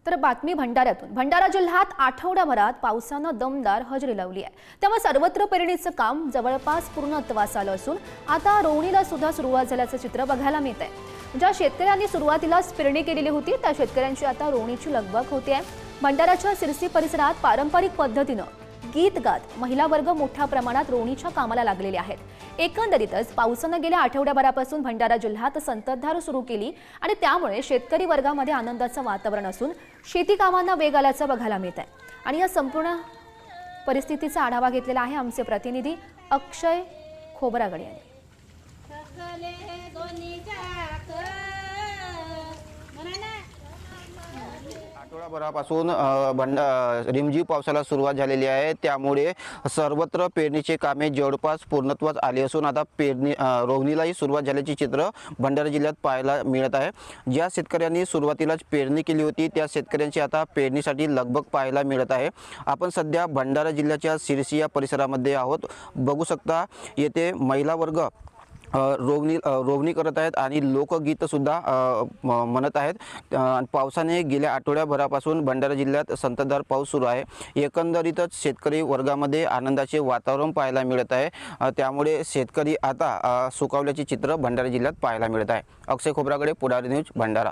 तर बातमी भंडाऱ्यातून। भंडारा जिल्ह्यात आठवड्याभरात पावसानं दमदार हजेरी लावली आहे। त्यामुळे सर्वत्र पेरणीचं काम जवळपास पूर्णत्वास आलं असून आता रोवणीला सुद्धा सुरुवात झाल्याचं चित्र बघायला मिळत आहे। ज्या शेतकऱ्यांनी सुरुवातीलाच पेरणी केलेली होती त्या शेतकऱ्यांची आता रोवणीची लगबग होते आहे। भंडाऱ्याच्या सिरसी परिसरात पारंपरिक पद्धतीनं गीत गात महिला वर्ग मोठ्या प्रमाणात रोवणीच्या कामाला लागलेले आहेत। एकंदरीतच पावसानं गेल्या आठवड्याभरापासून भंडारा जिल्ह्यात संततधार सुरू केली आणि त्यामुळे शेतकरी वर्गामध्ये आनंदाचं वातावरण असून शेती कामांना वेग आल्याचं बघायला मिळत आहे। आणि या संपूर्ण परिस्थितीचा आढावा घेतलेला आहे आमचे प्रतिनिधी अक्षय खोबरागडे यांनी। आठवड्याभरापासून रिमझिम पावसाला सुरुवात झालेली आहे। त्यामुळे सर्वत्र पेरणीचे कामे जवळपास पूर्णत्वास आले असून आता रोवणीलाही सुरुवात झाल्याचे चित्र भंडारा जिल्ह्यात पाहायला मिळत आहे। ज्या शेतकऱ्यांनी सुरुवातीलाच पेरणी केली होती त्या शेतकऱ्यांची आता पेरणीसाठी लगबग पाहायला मिळत आहे। आपण सध्या भंडारा जिल्ह्याच्या सिरसी या परिसरामध्ये आहोत। बघू शकता येथे महिला वर्ग रोवणी करत आहेत आणि लोकगीत सुद्धा म्हणत आहेत। पावसाने गेल्या आठवड्याभरापासून भंडारा जिल्ह्यात संततधार पाऊस सुरू आहे। एकंदरीतच शेतकरी वर्गामध्ये आनंदाचे वातावरण पाहायला मिळत आहे। त्यामुळे शेतकरी आता सुखावल्याचे चित्र भंडारा जिल्ह्यात पाहायला मिळत आहे। अक्षय खोबरागडे, पुढारी न्यूज, भंडारा।